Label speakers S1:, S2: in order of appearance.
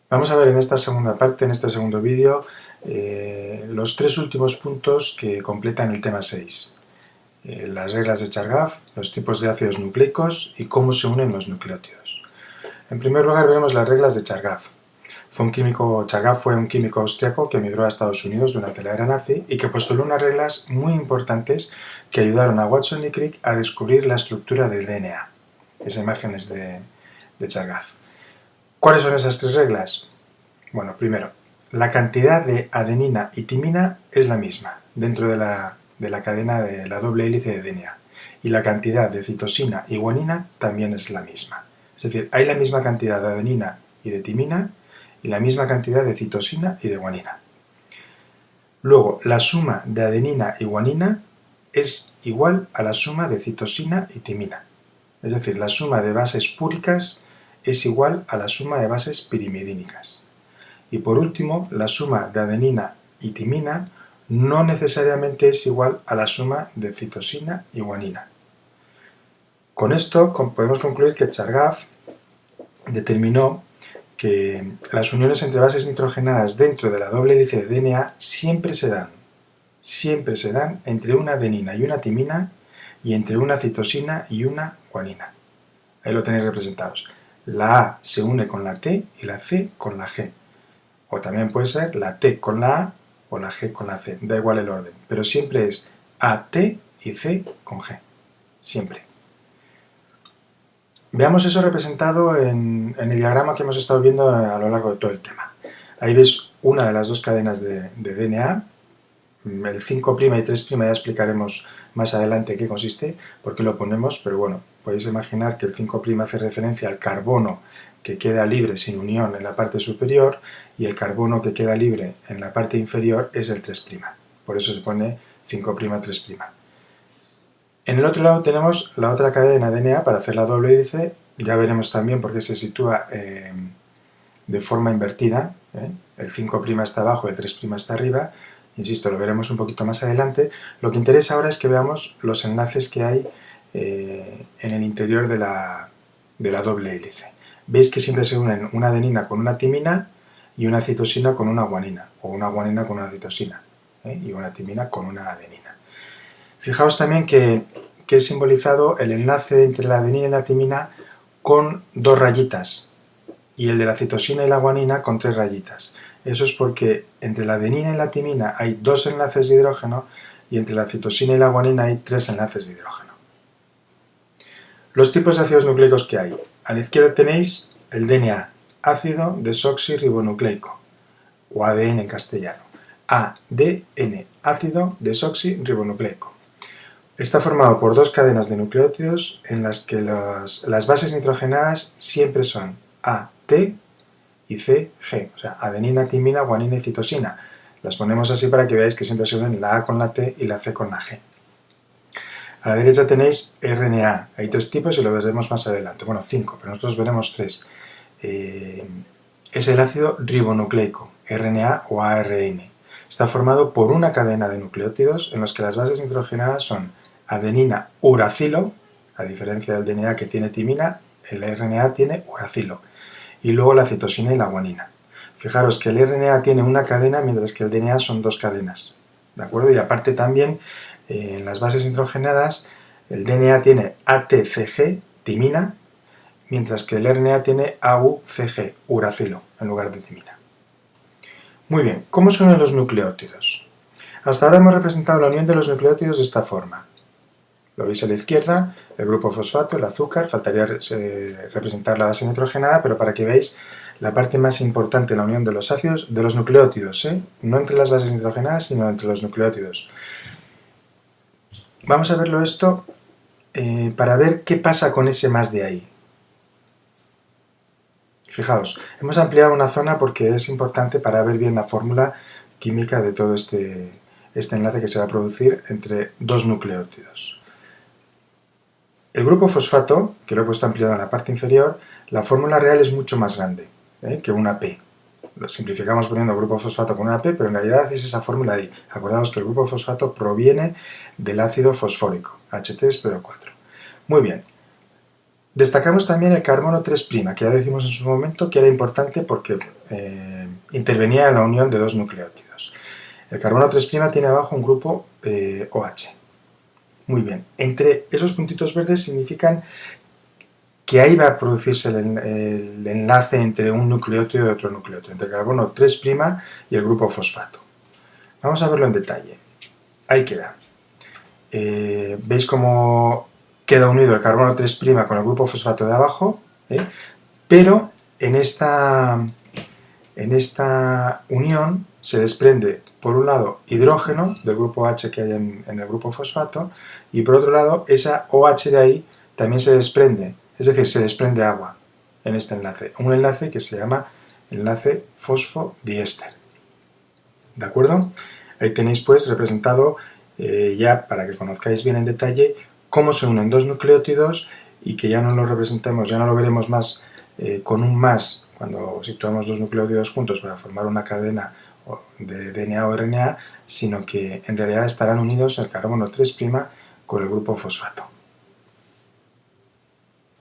S1: Vamos a ver en esta segunda parte, en este segundo vídeo, los tres últimos puntos que completan el tema 6. Las reglas de Chargaff, los tipos de ácidos nucleicos y cómo se unen los nucleótidos. En primer lugar veremos las reglas de Chargaff. Chargaff fue un químico austriaco que emigró a Estados Unidos durante la era nazi y que postuló unas reglas muy importantes que ayudaron a Watson y Crick a descubrir la estructura del DNA. Esa imagen es de Chargaff. ¿Cuáles son esas tres reglas? Bueno, primero, la cantidad de adenina y timina es la misma dentro de la cadena de la doble hélice de DNA. Y la cantidad de citosina y guanina también es la misma. Es decir, hay la misma cantidad de adenina y de timina y la misma cantidad de citosina y de guanina. Luego, la suma de adenina y guanina es igual a la suma de citosina y timina. Es decir, la suma de bases púricas es igual a la suma de bases pirimidínicas. Y por último, la suma de adenina y timina no necesariamente es igual a la suma de citosina y guanina. Con esto podemos concluir que Chargaff determinó que las uniones entre bases nitrogenadas dentro de la doble hélice de DNA siempre se dan entre una adenina y una timina y entre una citosina y una guanina. Ahí lo tenéis representados. La A se une con la T y la C con la G. O también puede ser la T con la A o la G con la C. Da igual el orden. Pero siempre es A, T y C con G. Siempre. Veamos eso representado en el diagrama que hemos estado viendo a lo largo de todo el tema. Ahí ves una de las dos cadenas de DNA. El 5' y 3' ya explicaremos más adelante en qué consiste, por qué lo ponemos, pero bueno, podéis imaginar que el 5' hace referencia al carbono que queda libre sin unión en la parte superior y el carbono que queda libre en la parte inferior es el 3'. Por eso se pone 5', 3'. En el otro lado tenemos la otra cadena DNA para hacer la doble hélice. Ya veremos también por qué se sitúa de forma invertida. El 5' está abajo y el 3' está arriba. Insisto, lo veremos un poquito más adelante. Lo que interesa ahora es que veamos los enlaces que hay en el interior de la doble hélice. Veis que siempre se unen una adenina con una timina y una citosina con una guanina, o una guanina con una citosina, y una timina con una adenina. Fijaos también que he simbolizado el enlace entre la adenina y la timina con 2 rayitas, y el de la citosina y la guanina con 3 rayitas. Eso es porque entre la adenina y la timina hay 2 enlaces de hidrógeno y entre la citosina y la guanina hay 3 enlaces de hidrógeno. Los tipos de ácidos nucleicos que hay. A la izquierda tenéis el DNA, ácido desoxirribonucleico, o ADN en castellano. ADN, ácido desoxirribonucleico. Está formado por 2 cadenas de nucleótidos en las que las bases nitrogenadas siempre son AT y CG, o sea, adenina, timina, guanina y citosina. Las ponemos así para que veáis que siempre se unen la A con la T y la C con la G. A la derecha tenéis RNA, hay 3 tipos y lo veremos más adelante, bueno 5, pero nosotros veremos 3. Es el ácido ribonucleico, RNA o ARN. Está formado por una cadena de nucleótidos en los que las bases nitrogenadas son adenina uracilo, a diferencia del DNA que tiene timina, el RNA tiene uracilo, y luego la citosina y la guanina. Fijaros que el RNA tiene una cadena mientras que el DNA son 2 cadenas, ¿de acuerdo? Y aparte también en las bases nitrogenadas el DNA tiene ATCG, timina, mientras que el RNA tiene AUCG, uracilo, en lugar de timina. Muy bien, ¿cómo se unen los nucleótidos? Hasta ahora hemos representado la unión de los nucleótidos de esta forma. Lo veis a la izquierda, el grupo fosfato, el azúcar, faltaría representar la base nitrogenada, pero para que veáis la parte más importante de la unión de los ácidos, de los nucleótidos, no entre las bases nitrogenadas, sino entre los nucleótidos. Vamos a verlo esto para ver qué pasa con ese más de ahí. Fijaos, hemos ampliado una zona porque es importante para ver bien la fórmula química de todo este enlace que se va a producir entre 2 nucleótidos. El grupo fosfato, que lo he puesto ampliado en la parte inferior, la fórmula real es mucho más grande que una P. Lo simplificamos poniendo grupo fosfato con una P, pero en realidad es esa fórmula de ahí. Acordaos que el grupo fosfato proviene del ácido fosfórico, H3PO4. Muy bien. Destacamos también el carbono 3', que ya decimos en su momento que era importante porque intervenía en la unión de dos nucleótidos. El carbono 3' tiene abajo un grupo OH. Muy bien, entre esos puntitos verdes significan que ahí va a producirse el enlace entre un nucleótido y otro nucleótido, entre el carbono 3' y el grupo fosfato. Vamos a verlo en detalle. Ahí queda. ¿Veis cómo queda unido el carbono 3' con el grupo fosfato de abajo? Pero en esta unión se desprende, por un lado, hidrógeno del grupo H que hay en el grupo fosfato, y por otro lado, esa OH de ahí también se desprende, es decir, se desprende agua en este enlace, un enlace que se llama enlace fosfodiéster. ¿De acuerdo? Ahí tenéis pues representado ya para que conozcáis bien en detalle cómo se unen dos nucleótidos y que ya no lo representemos, ya no lo veremos más con un más cuando situamos dos nucleótidos juntos para formar una cadena de DNA o RNA, sino que en realidad estarán unidos el carbono 3' con el grupo fosfato.